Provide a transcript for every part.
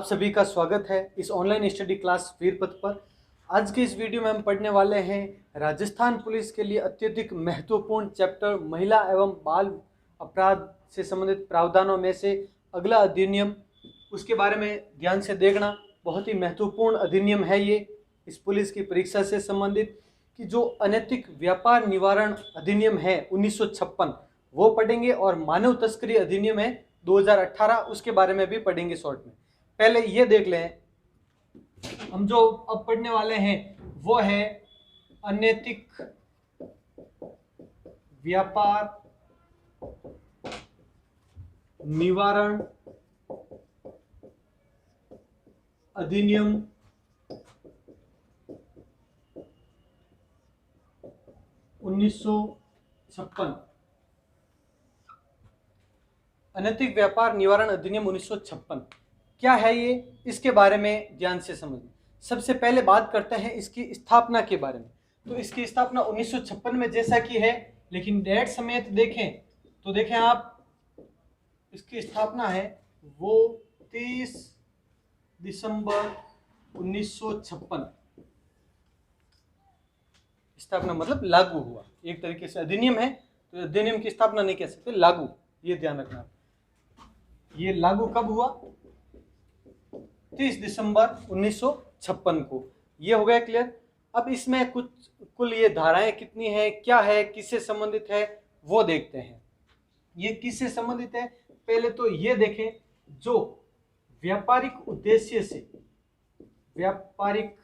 सभी का स्वागत है इस ऑनलाइन स्टडी क्लास वीरपथ पर। आज के इस वीडियो में हम पढ़ने वाले हैं राजस्थान पुलिस के लिए अत्यधिक महत्वपूर्ण चैप्टर महिला एवं बाल अपराध से संबंधित प्रावधानों में से अगला अधिनियम। उसके बारे में ध्यान से देखना, बहुत ही महत्वपूर्ण अधिनियम है ये इस पुलिस की परीक्षा से संबंधित। कि जो अनैतिक व्यापार निवारण अधिनियम है 1956 वो पढ़ेंगे, और मानव तस्करी अधिनियम है 2018 उसके बारे में भी पढ़ेंगे शॉर्ट में। पहले ये देख लें, हम जो अब पढ़ने वाले हैं वो है अनैतिक व्यापार निवारण अधिनियम 1956। अनैतिक व्यापार निवारण अधिनियम 1956 क्या है ये, इसके बारे में ध्यान से समझें। सबसे पहले बात करते हैं इसकी स्थापना के बारे में। तो इसकी स्थापना 1956 में जैसा कि है, लेकिन डेट समेत देखें तो देखें आप, इसकी स्थापना है वो 30 दिसंबर 1956। स्थापना मतलब लागू हुआ, एक तरीके से अधिनियम है तो अधिनियम की स्थापना नहीं कह सकते, लागू, ये ध्यान रखना। ये लागू कब हुआ? 30 दिसंबर 1956 को। ये हो गया क्लियर। अब इसमें कुल ये धाराएं कितनी है, क्या है, किससे संबंधित है वो देखते हैं। ये किससे संबंधित है पहले तो ये देखें, जो व्यापारिक उद्देश्य से, व्यापारिक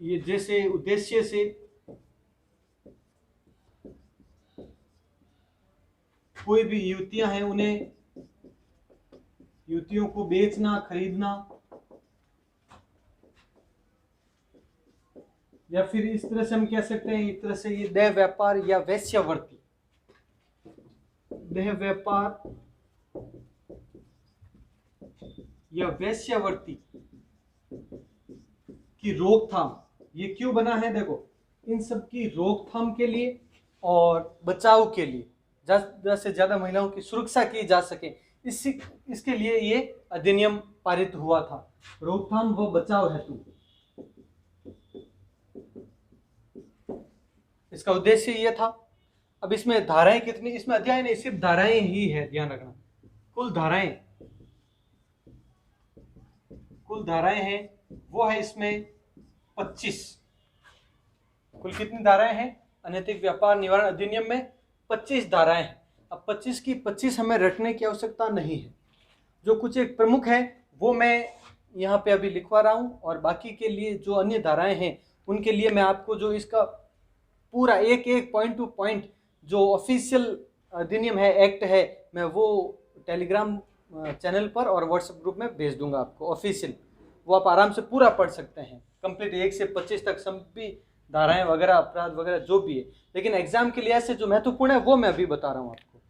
ये जैसे उद्देश्य से कोई भी युवतियां हैं उन्हें, युवतियों को बेचना, खरीदना, या फिर इस तरह से हम कह सकते हैं, इस तरह से ये देह व्यापार या वेश्यावृत्ति, देह व्यापार या वेश्यावृत्ति की रोकथाम। ये क्यों बना है? देखो, इन सब की रोकथाम के लिए और बचाव के लिए, ज्यादा से ज्यादा महिलाओं की सुरक्षा की जा सके, इसके लिए ये अधिनियम पारित हुआ था, रोकथाम व बचाव हेतु। इसका उद्देश्य ये था। अब इसमें धाराएं कितनी, इसमें अध्याय नहीं, सिर्फ धाराएं ही है, ध्यान रखना। कुल धाराएं हैं वो है इसमें 25। कुल कितनी धाराएं हैं अनैतिक व्यापार निवारण अधिनियम में? 25 धाराएं हैं। अब 25 की 25 हमें रटने की आवश्यकता नहीं है। जो कुछ एक प्रमुख है वो मैं यहाँ पे अभी लिखवा रहा हूँ, और बाकी के लिए जो अन्य धाराएं हैं उनके लिए मैं आपको जो इसका पूरा एक एक पॉइंट टू पॉइंट जो ऑफिशियल अधिनियम है, एक्ट है, मैं वो टेलीग्राम चैनल पर और व्हाट्सएप ग्रुप में भेज दूंगा आपको ऑफिशियल। वो आप आराम से पूरा पढ़ सकते हैं, कंप्लीट 1 से 25 तक सभी धाराएं वगैरह, अपराध वगैरह जो भी है। लेकिन एग्जाम के लिए से जो महत्वपूर्ण है वो मैं अभी बता रहा हूं आपको।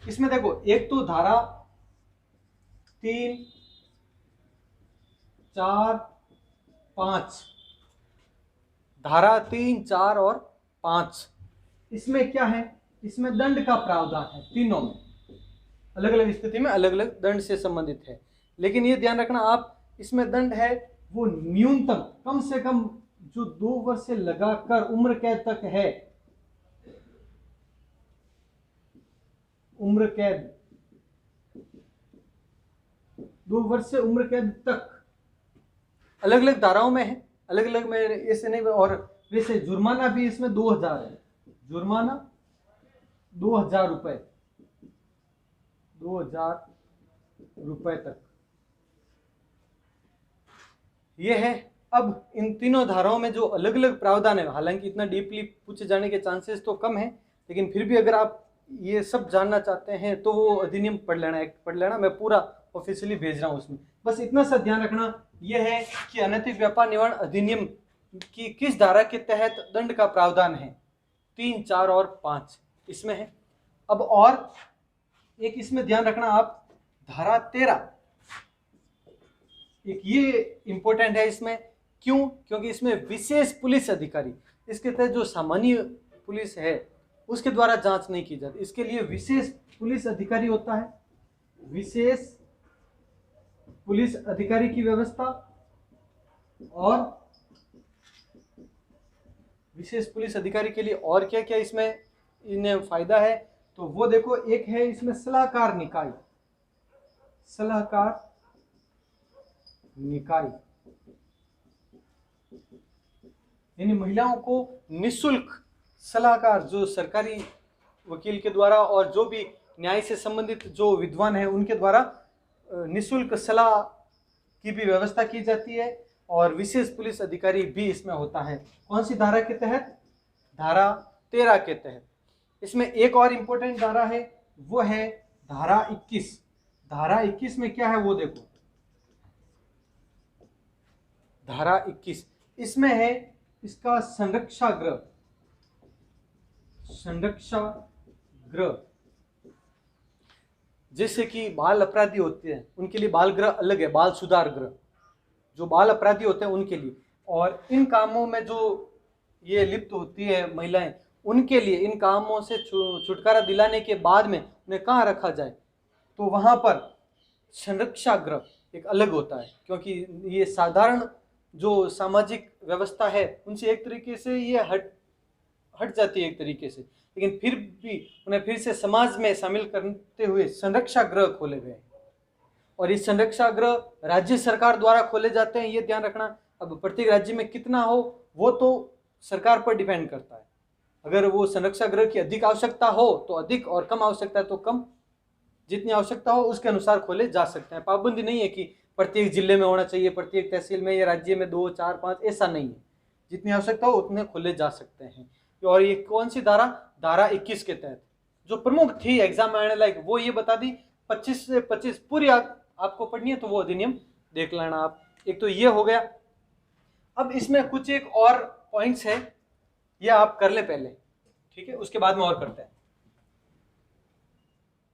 इसमें देखो, एक तो धारा 3, 4, 5, धारा 3, 4 और 5, इसमें क्या है? इसमें दंड का प्रावधान है। तीनों में अलग अलग स्थिति में अलग अलग दंड से संबंधित है। लेकिन ये ध्यान रखना आप, इसमें दंड है वो न्यूनतम, कम से कम जो 2 वर्ष से लगाकर उम्र कैद तक है, उम्र कैद 2 वर्ष से उम्र कैद तक अलग अलग धाराओं में है, अलग अलग में ऐसे नहीं। और वैसे जुर्माना भी इसमें 2000 है, जुर्माना 2000 रुपए, 2000 रुपए तक ये है। अब इन तीनों धाराओं में जो अलग अलग प्रावधान है, हालांकि इतना डीपली पूछे जाने के चांसेस तो कम है, लेकिन फिर भी अगर आप ये सब जानना चाहते हैं तो वो अधिनियम पढ़ लेना, एक्ट पढ़ लेना, मैं पूरा ऑफिशियली भेज रहा हूँ उसमें। बस इतना सा ध्यान रखना यह है कि अनैतिक व्यापार निवारण अधिनियम की किस धारा के तहत दंड का प्रावधान है। 3, 4 और 5 इसमें है। अब और एक इसमें ध्यान रखना आप, धारा 13, एक ये इंपॉर्टेंट है इसमें। क्यों? क्योंकि इसमें विशेष पुलिस अधिकारी, इसके तहत जो सामान्य पुलिस है उसके द्वारा जांच नहीं की जाती, इसके लिए विशेष पुलिस अधिकारी होता है, विशेष पुलिस अधिकारी की व्यवस्था और विशेष पुलिस अधिकारी के लिए और क्या क्या इसमें इन्हें फायदा है, तो वो देखो, एक है इसमें सलाहकार निकाय। सलाहकार निकाय यानी महिलाओं को निशुल्क सलाहकार, जो सरकारी वकील के द्वारा और जो भी न्याय से संबंधित जो विद्वान है उनके द्वारा निशुल्क सलाह की भी व्यवस्था की जाती है। और विशेष पुलिस अधिकारी भी इसमें होता है। कौन सी धारा के तहत? धारा 13 के तहत। इसमें एक और इंपॉर्टेंट धारा है, वो है धारा 21। धारा 21 में क्या है वो देखो, धारा 21 इसमें है इसका संरक्षा गृह। संरक्षा गृह जैसे कि बाल अपराधी होते हैं उनके लिए बाल गृह अलग है, बाल सुधार गृह जो बाल अपराधी होते हैं उनके लिए। और इन कामों में जो ये लिप्त होती है महिलाएं, उनके लिए इन कामों से छुटकारा दिलाने के बाद में उन्हें कहाँ रखा जाए, तो वहां पर संरक्षा गृह एक अलग होता है, क्योंकि ये साधारण जो सामाजिक व्यवस्था है उनसे एक तरीके से ये हट जाती है एक तरीके से, लेकिन फिर भी उन्हें फिर से समाज में शामिल करते हुए संरक्षा गृह खोले गए। और इस संरक्षा गृह राज्य सरकार द्वारा खोले जाते हैं, ये ध्यान रखना। अब प्रत्येक राज्य में कितना हो वो तो सरकार पर डिपेंड करता है। अगर वो संरक्षा गृह की अधिक आवश्यकता हो तो अधिक, और कम आवश्यकता है तो कम। जितनी आवश्यकता हो उसके अनुसार खोले जा सकते हैं। पाबंदी नहीं है कि प्रत्येक जिले में होना चाहिए, प्रत्येक तहसील में या राज्य में 2, 4, 5, ऐसा नहीं है। जितनी आवश्यकता हो उतने खोले जा सकते हैं। और ये कौन सी धारा? धारा 21 के तहत। जो प्रमुख थी एग्जाम में आने लायक वो ये बता दी। 25 से 25 पूरी आपको पढ़नी है तो वो अधिनियम देख लेना आप। एक तो ये हो गया। अब इसमें कुछ एक और पॉइंट्स है, ये आप कर ले पहले, ठीक है, उसके बाद में और करते हैं।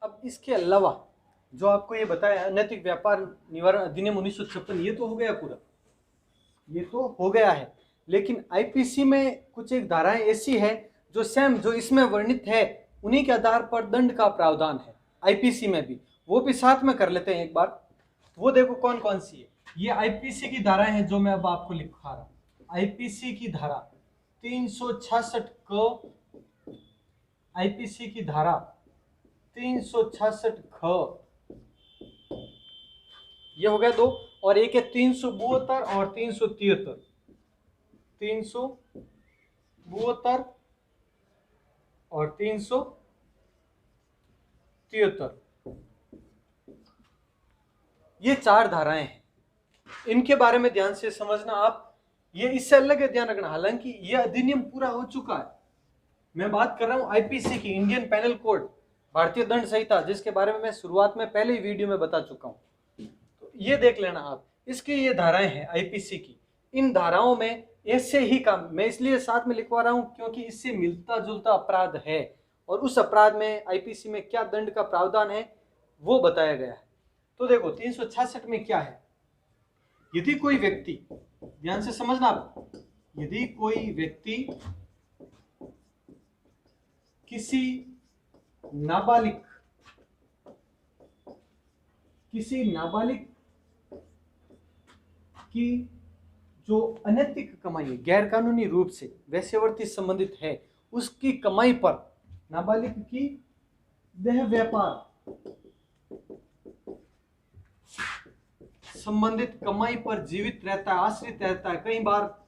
अब इसके अलावा जो आपको ये बताया अनैतिक व्यापार निवारण अधिनियम 1956, ये तो हो गया पूरा, ये तो हो गया है। लेकिन आईपीसी में कुछ एक धाराएं ऐसी है जो सेम जो इसमें वर्णित है उन्हीं के आधार पर दंड का प्रावधान है आईपीसी में भी, वो भी साथ में कर लेते हैं एक बार। वो देखो कौन कौन सी है। ये आईपीसी की धाराएं हैं जो मैं अब आपको लिखा रहा हूं। आईपीसी की धारा 366 क, आईपीसी की धारा 366 ख, ये हो गया दो। और एक है 372 और 373, 372 और 373, ये 4 धाराएं हैं। इनके बारे में ध्यान से समझना आप, ये इससे अलग है, ध्यान रखना। हालांकि ये अधिनियम पूरा हो चुका है, मैं बात कर रहा हूं आईपीसी की, इंडियन पेनल कोड, भारतीय दंड संहिता, जिसके बारे में मैं शुरुआत में पहले ही वीडियो में बता चुका हूं। तो ये देख लेना आप, इसकी ये धाराएं हैं आईपीसी की। इन धाराओं में ऐसे ही काम, मैं इसलिए साथ में लिखवा रहा हूं क्योंकि इससे मिलता जुलता अपराध है, और उस अपराध में आईपीसी में क्या दंड का प्रावधान है वो बताया गया है। तो देखो 366 में क्या है, यदि कोई व्यक्ति, ध्यान से समझना आप, यदि कोई व्यक्ति किसी नाबालिग की जो अनैतिक कमाई है, गैर कानूनी रूप से वैश्यवृत्ति संबंधित है, उसकी कमाई पर, नाबालिग की देह व्यापार संबंधित कमाई पर जीवित रहता है, आश्रित रहता है। कई बार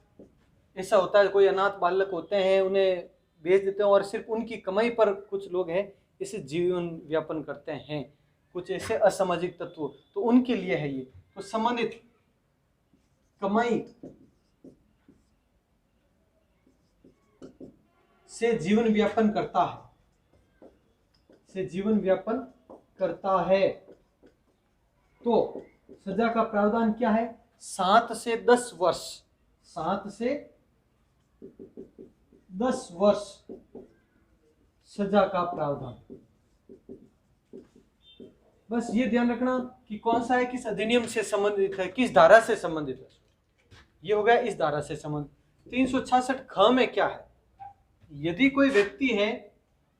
ऐसा होता है, कोई अनाथ बालक होते हैं, उन्हें बेच देते हैं और सिर्फ उनकी कमाई पर कुछ लोग हैं इसे जीवन व्यापन करते हैं, कुछ ऐसे असामाजिक तत्व, तो उनके लिए है ये। तो संबंधित कमाई से जीवन व्यापन करता है, से जीवन व्यापन करता है, तो सजा का प्रावधान क्या है? 7 से 10 वर्ष, 7 से 10 वर्ष सजा का प्रावधान। बस ये ध्यान रखना कि कौन सा है, किस अधिनियम से संबंधित है, किस धारा से संबंधित है। ये हो गया इस धारा से संबंधित। 366 ख में क्या है? यदि कोई व्यक्ति है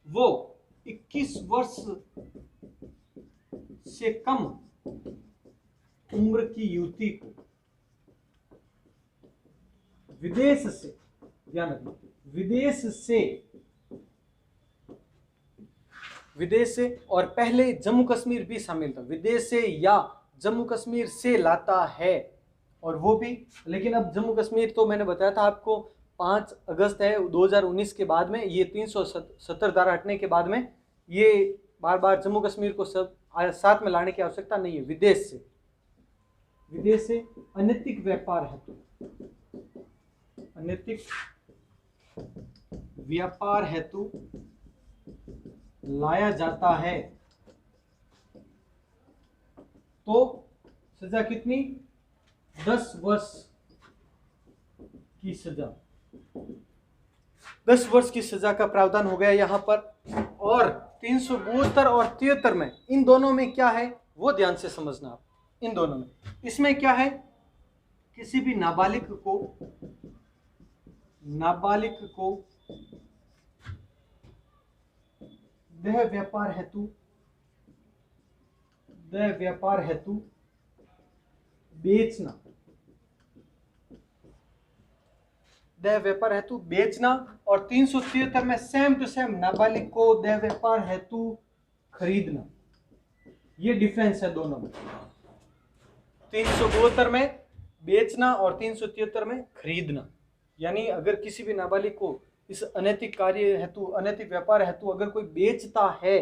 वो 21 वर्ष से कम उम्र की युवती को विदेश से, ध्यान रखना, विदेश से और पहले जम्मू कश्मीर भी शामिल था, विदेश से या जम्मू कश्मीर से लाता है, और वो भी, लेकिन अब जम्मू कश्मीर तो मैंने बताया था आपको 5 अगस्त है 2019 के बाद में, ये 370 धारा हटने के बाद में ये बार बार जम्मू कश्मीर को सब साथ में लाने की आवश्यकता नहीं है। विदेश से अनैतिक व्यापार हेतु, अनैतिक व्यापार हेतु लाया जाता है तो सजा कितनी, 10 वर्ष की सजा, 10 वर्ष की सजा का प्रावधान हो गया यहाँ पर। और 372 और 73 में, इन दोनों में क्या है वो ध्यान से समझना आप। इन दोनों में, इसमें क्या है, किसी भी नाबालिग को देह व्यापार हेतु बेचना, देह व्यापार हेतु बेचना, और 373 में सेम टू सेम नाबालिग को देह व्यापार हेतु खरीदना। ये डिफरेंस है दोनों में, 372 में बेचना और 373 में खरीदना। यानी अगर किसी भी नाबालिग को इस अनैतिक कार्य हेतु, अनैतिक व्यापार हेतु अगर कोई बेचता है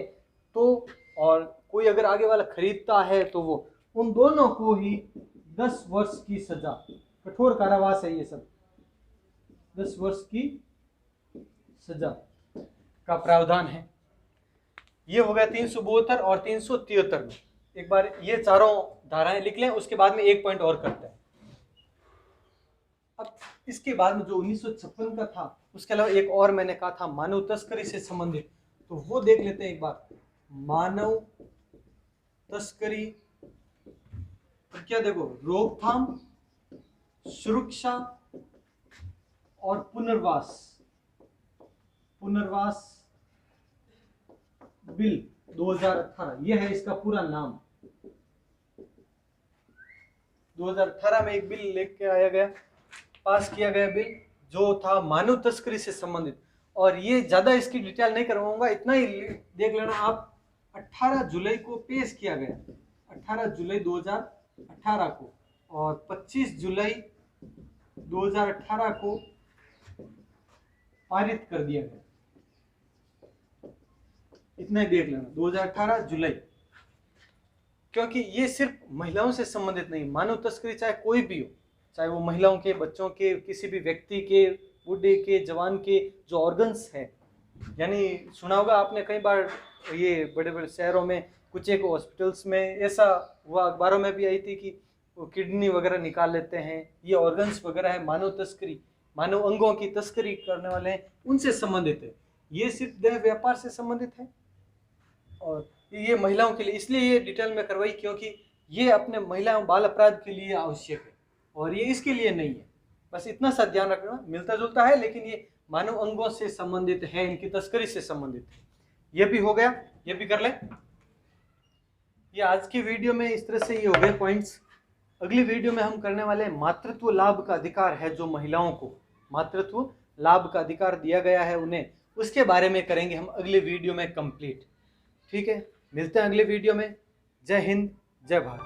तो, और कोई अगर आगे वाला खरीदता है तो वो, उन दोनों को ही 10 वर्ष की सजा, कठोर कारावास है ये सब, 10 वर्ष की सजा का प्रावधान है। ये हो गया 372 और 373 में। एक बार ये चारों धाराएं लिख लें, उसके बाद में एक पॉइंट और करते हैं। अब इसके बाद में जो 1956 का था, उसके अलावा एक और मैंने कहा था मानव तस्करी से संबंधित, तो वो देख लेते हैं एक बार। मानव तस्करी क्या, देखो, रोकथाम, सुरक्षा और पुनर्वास बिल 2018, यह है इसका पूरा नाम। 2018 में एक बिल लेके आया गया, पास किया गया बिल, जो था मानव तस्करी से संबंधित। और ये ज्यादा इसकी डिटेल नहीं करवाऊंगा, इतना ही देख लेना आप। 18 जुलाई को पेश किया गया, 18 जुलाई 2018 को, और 25 जुलाई 2018 को पारित कर दिया गया। इतना ही देख लेना, 2018 जुलाई, क्योंकि ये सिर्फ महिलाओं से संबंधित नहीं, मानव तस्करी चाहे कोई भी हो, चाहे वो महिलाओं के, बच्चों के, किसी भी व्यक्ति के, बूढ़े के, जवान के जो ऑर्गन्स है, यानी सुना होगा आपने कई बार, ये बड़े बड़े शहरों में कुछ एक हॉस्पिटल्स में ऐसा हुआ, अखबारों में भी आई थी कि वो किडनी वगैरह निकाल लेते हैं, ये ऑर्गन्स वगैरह है, मानव तस्करी, मानव अंगों की तस्करी करने वाले हैं, उनसे संबंधित है। ये सिर्फ देह व्यापार से संबंधित है, और ये महिलाओं के लिए इसलिए ये डिटेल में करवाई क्योंकि ये अपने महिलाओं बाल अपराध के लिए आवश्यक है, और ये इसके लिए नहीं है। बस इतना सा ध्यान रखना, मिलता जुलता है लेकिन ये मानव अंगों से संबंधित है, इनकी तस्करी से संबंधित है। ये भी हो गया, ये भी कर ले। ये आज की वीडियो में इस तरह से ये हो गए पॉइंट्स। अगली वीडियो में हम करने वाले मातृत्व लाभ का अधिकार है, जो महिलाओं को मातृत्व लाभ का अधिकार दिया गया है उन्हें, उसके बारे में करेंगे हम अगले वीडियो में कंप्लीट। ठीक है, मिलते हैं अगले वीडियो में। जय हिंद, जय भारत।